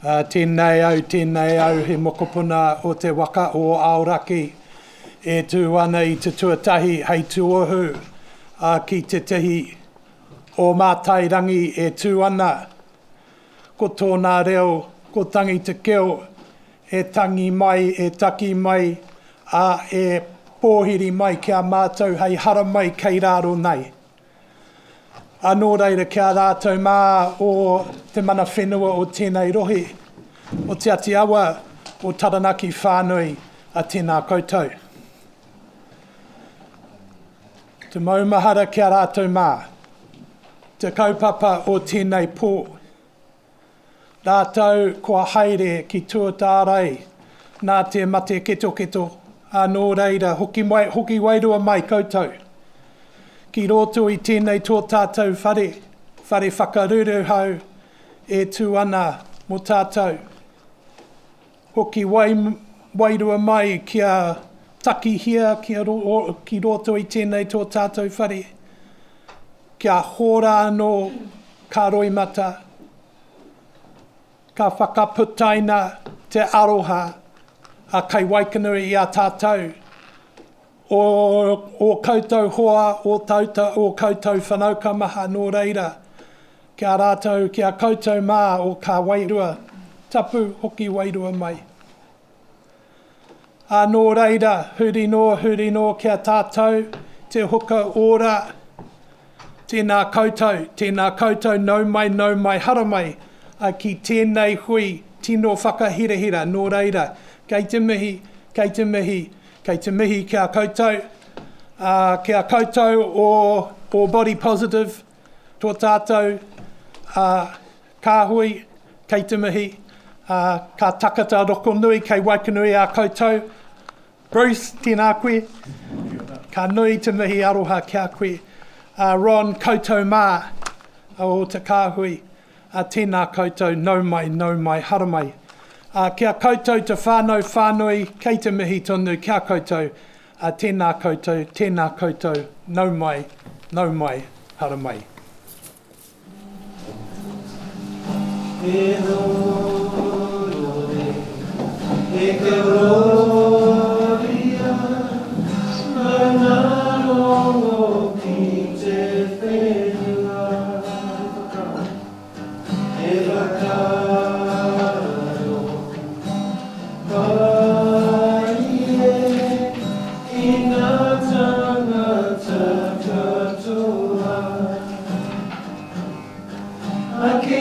Tēnei au, he mokopuna o te waka o Aoraki e tū ana i te tuatahi hei tuohu ki te tehi o mātairangi e tū ana. Ko tōna reo, ko tangi te keo, e tangi mai, e taki mai, e pōhiri mai kia mātou hei hara mai kei raro nei. Anō reira kia rātou mā o te mana whenua o tēnei rohi, o te Aotearoa o Taranaki whānui a tēnā koutou. Te maumahara kia rātou mā, te kaupapa o tēnei pō. Rātou kua haere ki tuatārai nā te mate keto keto, anō reira hoki wairua mai koutou. Ki roto i tēnei tō tātou whare whakaruru hau e tū ana mo tātou. Hoki wairua mai kia taki hia ki roto i tēnei tō tātou whare. Kia hora anō ka roimata. Ka whakaputaina te aroha a kai waikanui i a tātou. O koutou hoa, o koutou whanauka maha nō reira. Kia rātou, kia koutou mā o ka wairua, tapu hoki wairua mai. Nō reira, huri no kia tātou, te hoka ora, tēnā koutou, nau mai, hara mai, ki tēnei hui, tino whakahirahira, nō reira, kei te mihi, kia koutou o body positive, tō tātou, kāhui, kei te mihi, ka takata roko nui, kei waikanui a koutou. Bruce, tēnā koe, ka nui te mihi aroha kia koe. Ron, koutou mā, o te kāhui, tēnā koutou, nau mai, hara mai. Kia koutou te whānui, kei te mihi tonu, kia koutou, tēnā koutou, nau mai, hara mai. E rore, e ke roria, mana rongo ki te whenua, e rakaro, paie, ki ngā tangata katoa, ake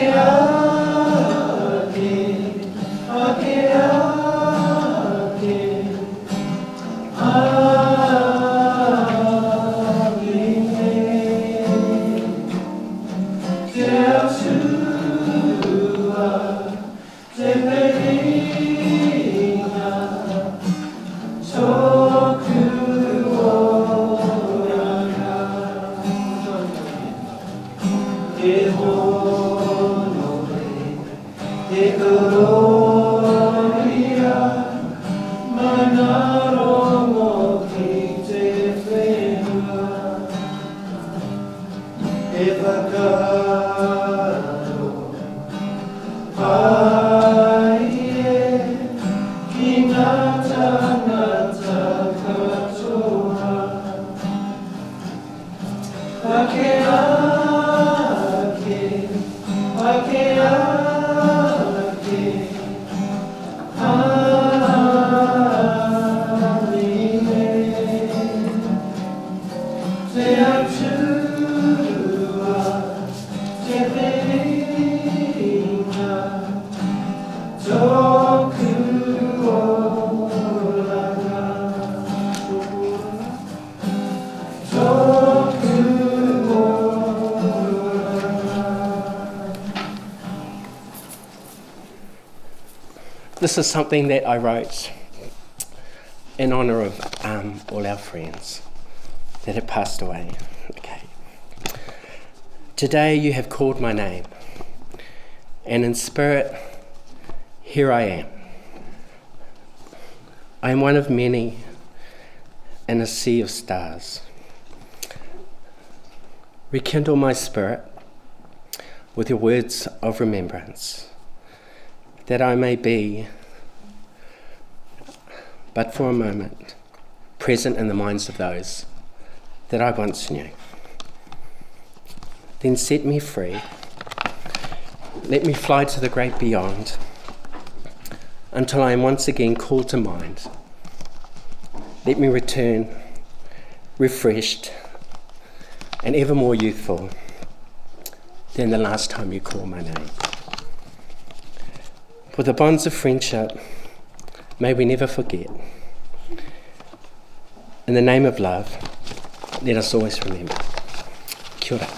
This is something that I wrote in honour of all our friends that have passed away. Okay. Today you have called my name, and in spirit, here I am. I am one of many in a sea of stars. Rekindle my spirit with your words of remembrance. that I may be, but for a moment, present in the minds of those that I once knew. Then set me free. Let me fly to the great beyond until I am once again called to mind. Let me return refreshed and ever more youthful than the last time you called my name. For the bonds of friendship, may we never forget. In the name of love, let us always remember. Kia ora.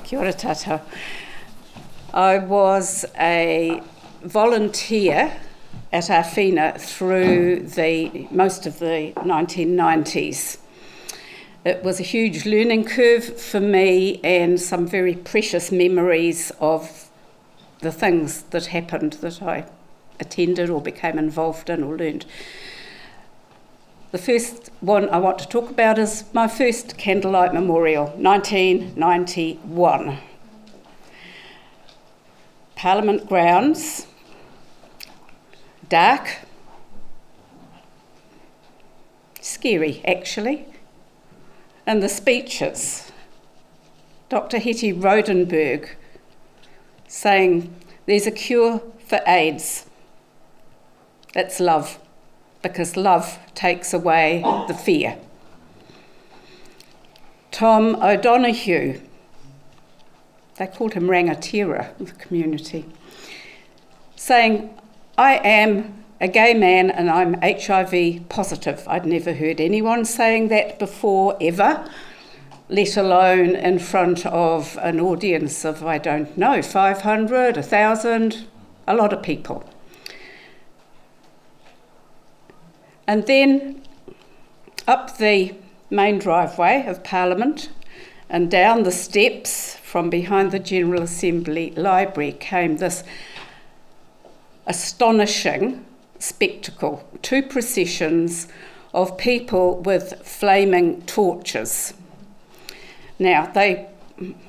Kia ora tata. I was a volunteer at Awhina through most of the 1990s. It was a huge learning curve for me and some very precious memories of the things that happened that I attended or became involved in or learned. The first one I want to talk about is my first Candlelight Memorial, 1991. Parliament grounds, dark, scary actually, and the speeches. Dr. Hati Rodenberg saying there's a cure for AIDS. That's love, because love takes away the fear. Tom O'Donoghue, they called him Rangatira in the community, saying, I am a gay man and I'm HIV positive. I'd never heard anyone saying that before, ever, let alone in front of an audience of, I don't know, 500, 1,000, a lot of people. And then up the main driveway of Parliament and down the steps from behind the General Assembly Library came this astonishing spectacle, 2 processions of people with flaming torches. Now, they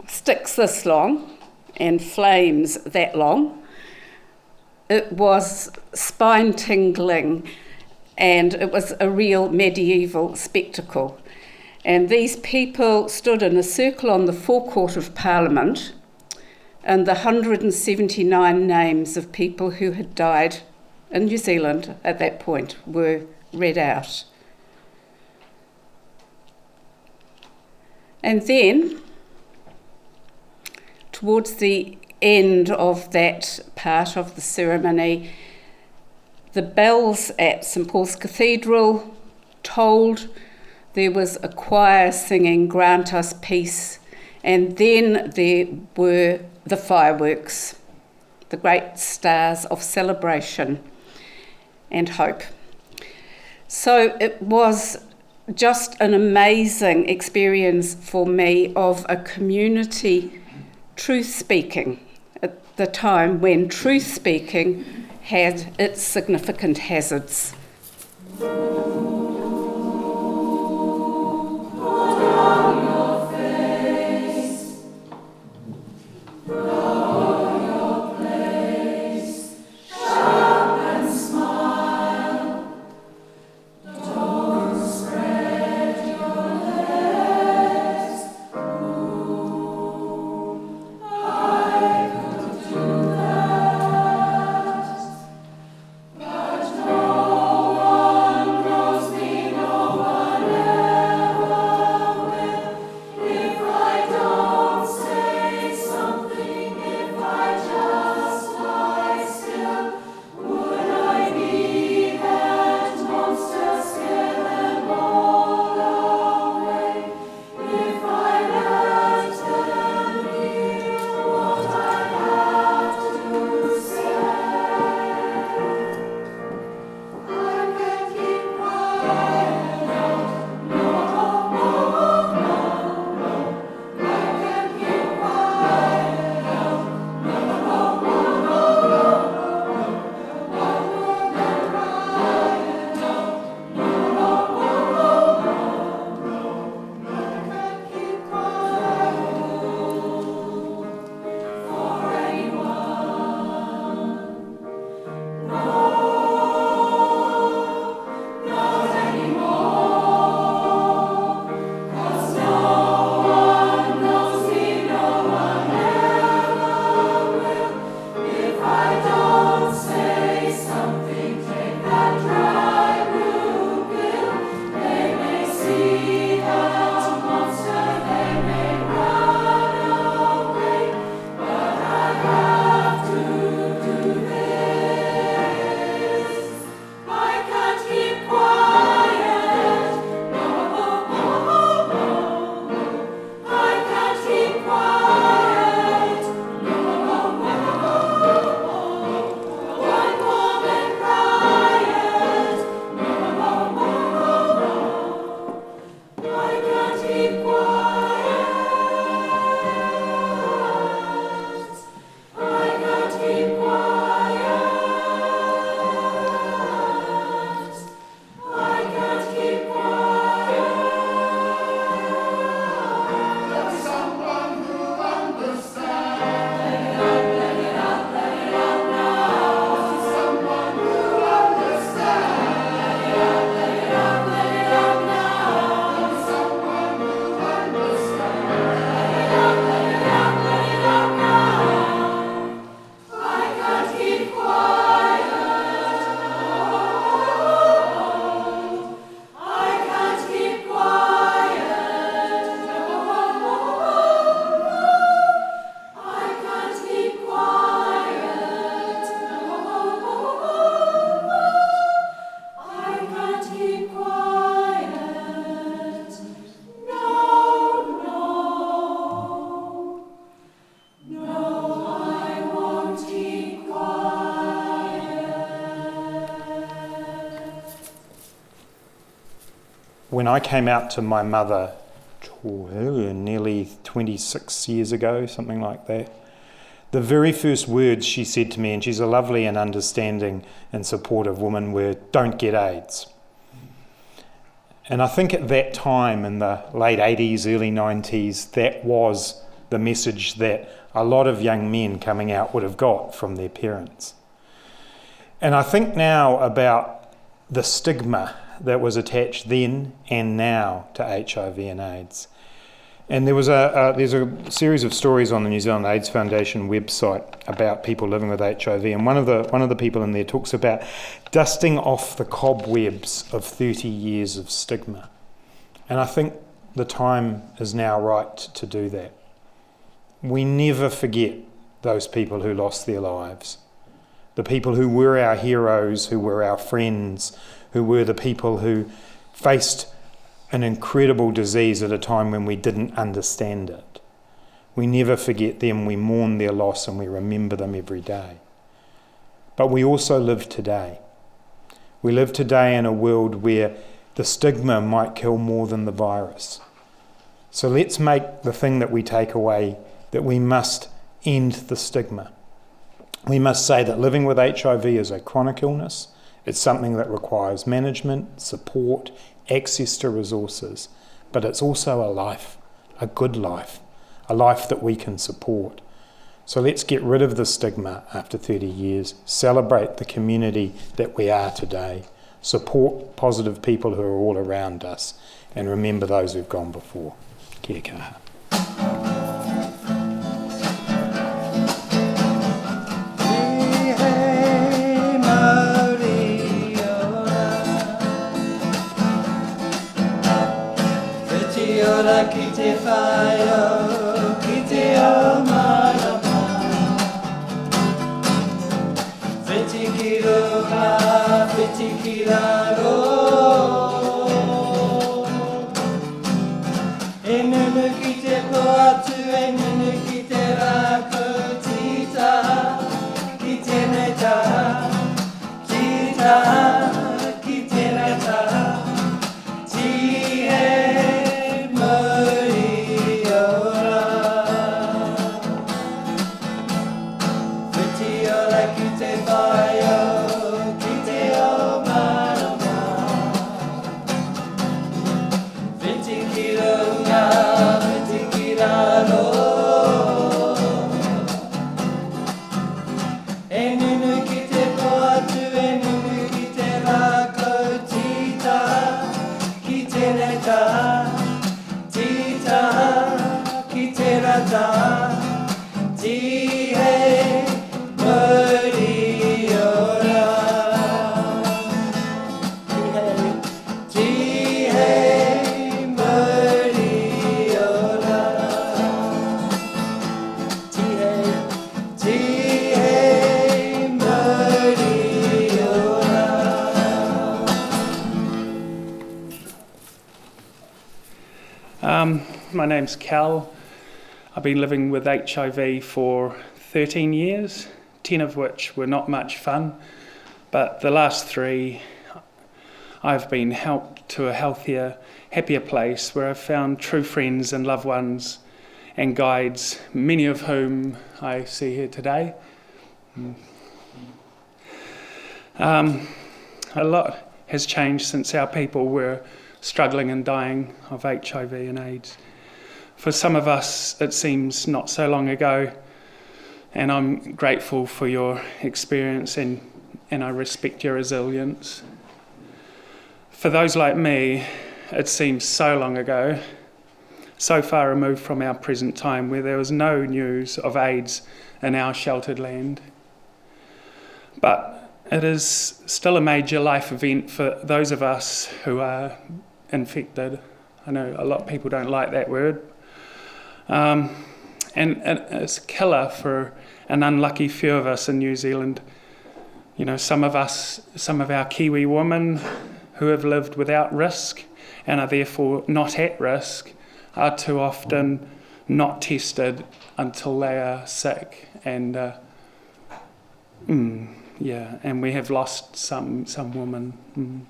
sticks this long and flames that long. It was spine-tingling, and it was a real medieval spectacle. And these people stood in a circle on the forecourt of Parliament, and the 179 names of people who had died in New Zealand at that point were read out. And then, towards the end of that part of the ceremony, the bells at St Paul's Cathedral tolled there was a choir singing "Grant Us Peace," and then there were the fireworks, the great stars of celebration and hope. So it was just an amazing experience for me of a community truth-speaking at the time when truth-speaking had its significant hazards. When I came out to my mother nearly 26 years ago, something like that, the very first words she said to me, and she's a lovely and understanding and supportive woman, were, "Don't get AIDS." And I think at that time, in the late 80s, early 90s, that was the message that a lot of young men coming out would have got from their parents. And I think now about the stigma that was attached then and now to HIV and AIDS. And there's a series of stories on the New Zealand AIDS Foundation website about people living with HIV, and one of the people in there talks about dusting off the cobwebs of 30 years of stigma. And I think the time is now right to do that. We never forget those people who lost their lives, the people who were our heroes, who were our friends, who were the people who faced an incredible disease at a time when we didn't understand it. We never forget them, we mourn their loss, and we remember them every day. But we also live today. We live today in a world where the stigma might kill more than the virus. So let's make the thing that we take away that we must end the stigma. We must say that living with HIV is a chronic illness. It's something that requires management, support, access to resources, but it's also a life, a good life, a life that we can support. So let's get rid of the stigma after 30 years, celebrate the community that we are today, support positive people who are all around us, and remember those who've gone before. Kia kaha. Ki te whaio, ki te ao marama. Whiti ki roha, whiti ki raro. E nunu ki te po atu, e nunu ki te rākau tītaha, ki tēnei taha, tītaha, ki tēnei taha. My name's Cal. I've been living with HIV for 13 years, 10 of which were not much fun, but the last 3 I've been helped to a healthier, happier place where I've found true friends and loved ones and guides, many of whom I see here today. A lot has changed since our people were struggling and dying of HIV and AIDS. For some of us, it seems not so long ago, and I'm grateful for your experience and I respect your resilience. For those like me, it seems so long ago, so far removed from our present time where there was no news of AIDS in our sheltered land. But it is still a major life event for those of us who are infected. I know a lot of people don't like that word. And it's a killer for an unlucky few of us in New Zealand. You know, some of our Kiwi women who have lived without risk and are therefore not at risk are too often not tested until they are sick. And and we have lost some women.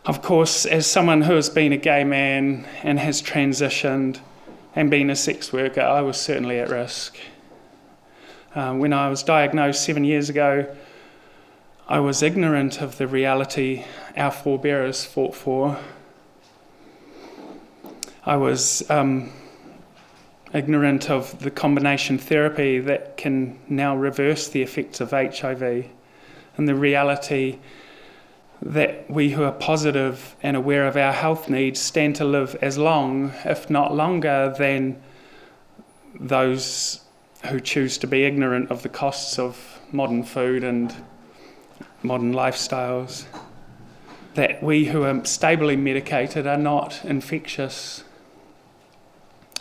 Of course, as someone who has been a gay man and has transitioned and been a sex worker, I was certainly at risk. When I was diagnosed 7 years ago, I was ignorant of the reality our forebears fought for. I was ignorant of the combination therapy that can now reverse the effects of HIV, and the reality that we who are positive and aware of our health needs stand to live as long, if not longer, than those who choose to be ignorant of the costs of modern food and modern lifestyles. That we who are stably medicated are not infectious.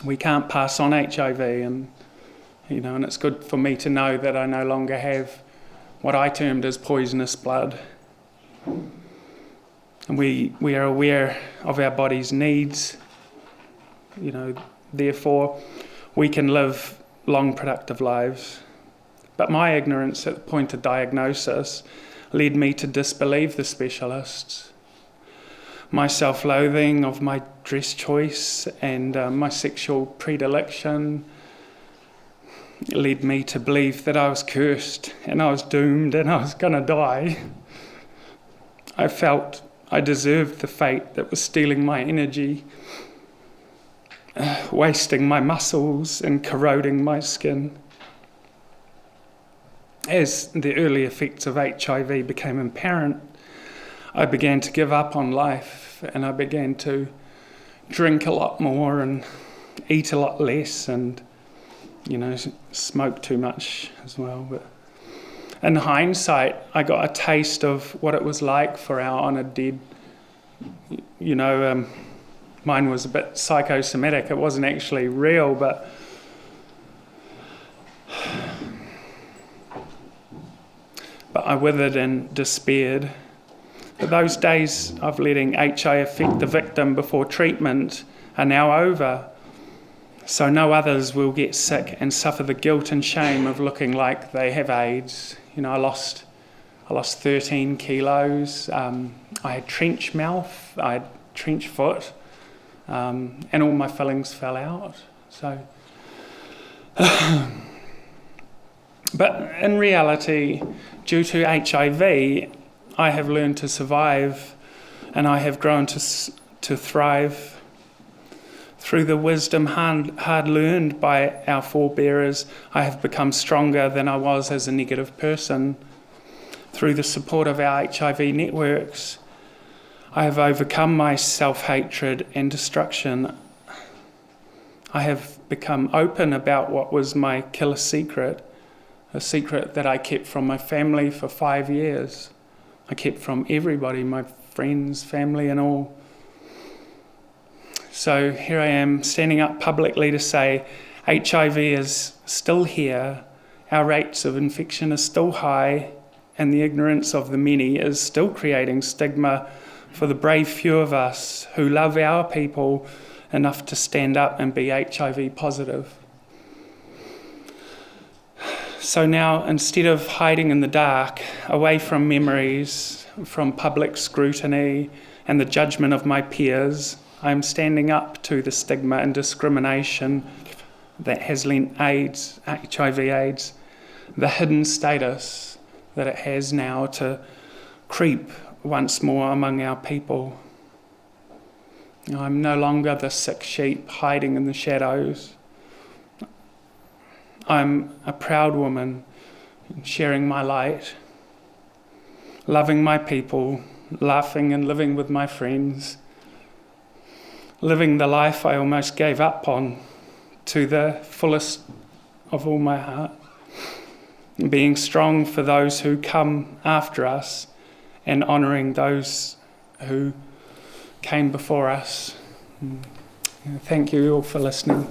We can't pass on HIV, and it's good for me to know that I no longer have what I termed as poisonous blood. And we are aware of our body's needs. Therefore, we can live long, productive lives. But my ignorance at the point of diagnosis led me to disbelieve the specialists. My self-loathing of my dress choice and my sexual predilection led me to believe that I was cursed and I was doomed and I was going to die. I felt I deserved the fate that was stealing my energy, wasting my muscles and corroding my skin. As the early effects of HIV became apparent, I began to give up on life, and I began to drink a lot more and eat a lot less and, smoke too much as well. But in hindsight, I got a taste of what it was like for our honoured dead. Mine was a bit psychosomatic. It wasn't actually real, but I withered and despaired. But those days of letting HI affect the victim before treatment are now over, so no others will get sick and suffer the guilt and shame of looking like they have AIDS. I lost 13 kilos. I had trench mouth. I had trench foot. And all my fillings fell out. So, but in reality, due to HIV, I have learned to survive, and I have grown to thrive. Through the wisdom hard learned by our forebearers, I have become stronger than I was as a negative person. Through the support of our HIV networks, I have overcome my self-hatred and destruction. I have become open about what was my killer secret, a secret that I kept from my family for 5 years. I kept from everybody, my friends, family and all. So here I am standing up publicly to say HIV is still here, our rates of infection are still high, and the ignorance of the many is still creating stigma for the brave few of us who love our people enough to stand up and be HIV positive. So now, instead of hiding in the dark, away from memories, from public scrutiny and the judgment of my peers, I am standing up to the stigma and discrimination that has lent AIDS, HIV/AIDS, the hidden status that it has now to creep once more among our people. I'm no longer the sick sheep hiding in the shadows. I'm a proud woman sharing my light, loving my people, laughing and living with my friends, living the life I almost gave up on to the fullest of all my heart, and being strong for those who come after us and honouring those who came before us. Thank you all for listening.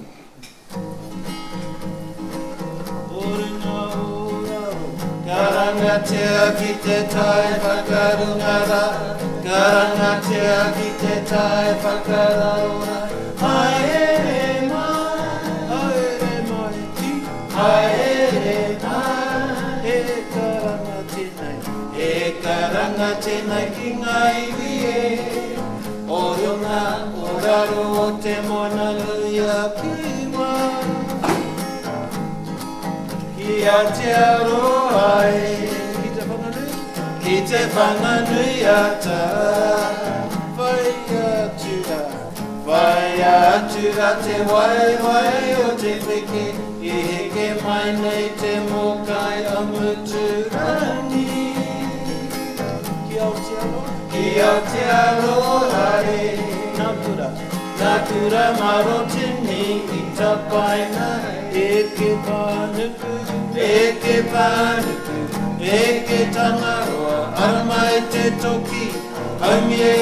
Karangatea ki te tai whakarungara, karangatea ki te tai whakaraura. Haere mai, haere mai, haere mai, e karangate nei ki ngai wie. Orunga, oraro te mona luia ki mai. Ki Aotearoa ki te whanganui ata, vai atura te wai o te whiki, I heke mai nei te mokai amuturani. Ki Aotearoa Natura marotini I tapaina eke panuku, eke tangaroa, aramai te toki, kaumie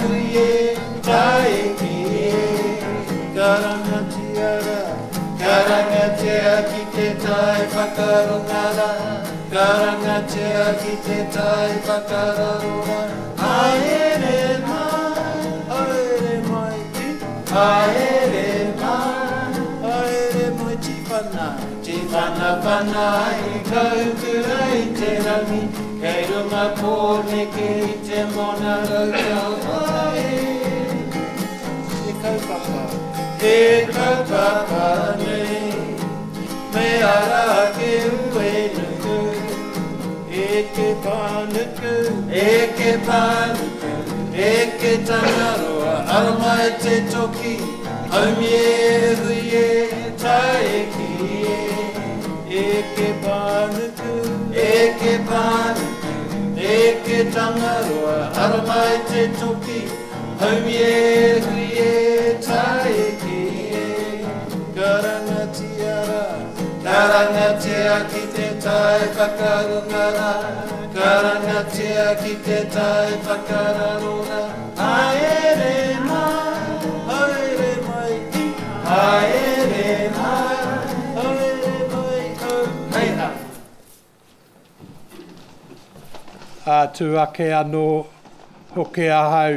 huie, taeki, karangatea ki te tai whakarungara, karangatea ki te tai whakararora, haere mai, haere mai ki, haere mai, haere mai tīwhana whana I kaukura I te rangi, kei runga pōneke I te mona rautau ai. E kaupapa nei, me ara ke ue nuku, e ke pānuku, e ke pānuku, e ke tangaroa, aramai te toki, haumi e hui e tae ki e ke pānuku, e ke pānuku, e ke tangaroa, aramai te toki, haumi e hui e tae ki karangatia ki te tae whakarungara, karangatia ki te tae whakararora, haere mai, haere mai ki, haere mai, haere mai kau, hei Tu ake anō hoke ahau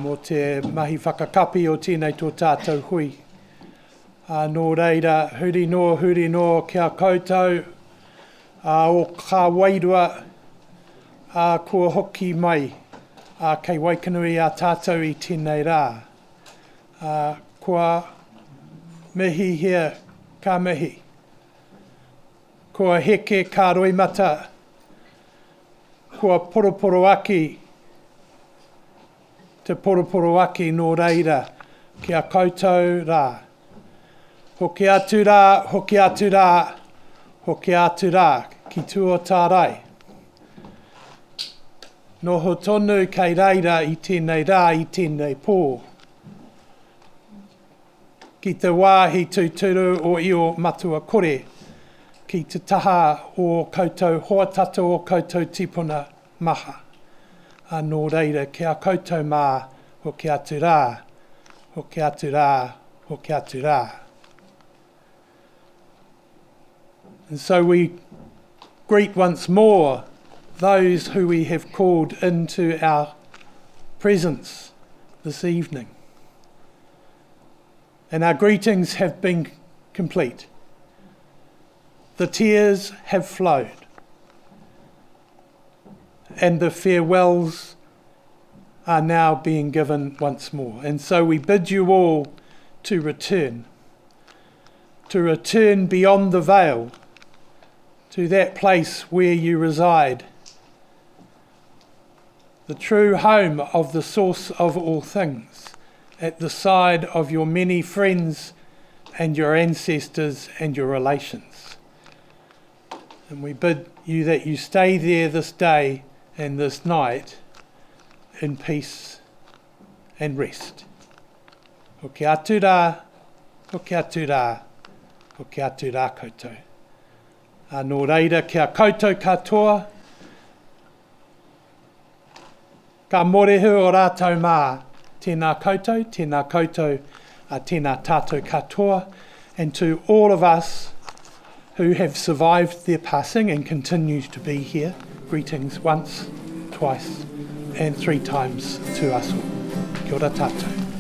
mō te mahi whakakapi o tēnei tō tātou hui. Nō reira, huri no kia koutou, o ka wairua kua hoki mai, kei waikanui a tātou I tēnei rā. Kua mihi hea ka mihi, kua heke ka roimata, kua poroporo aki, te poroporo aki nō reira, kia koutou rā. Hoki atu rā, hoki atu rā, hoki atu rā, ki tua tārai. Noho tonu kei reira I tēnei rā, I tēnei pō. Ki te wāhi tūturu o io matua kore, ki te taha o koutou hoatata o koutou tipuna maha. Nō reira, kia koutou mā, hoki atu rā, hoki atu rā, hoki atu rā. And so we greet once more those who we have called into our presence this evening. And our greetings have been complete. The tears have flowed. And the farewells are now being given once more. And so we bid you all to return beyond the veil, to that place where you reside, the true home of the source of all things, at the side of your many friends and your ancestors and your relations. And we bid you that you stay there this day and this night in peace and rest. Hoki atu rā, hoki atu rā, hoki atu rā koutou. Nō reira, kia koutou katoa, ka morehu o rātou mā, tēnā koutou, tēnā tātou katoa, and to all of us who have survived their passing and continue to be here, greetings once, twice, and 3 times to us all. Kia ora tātou.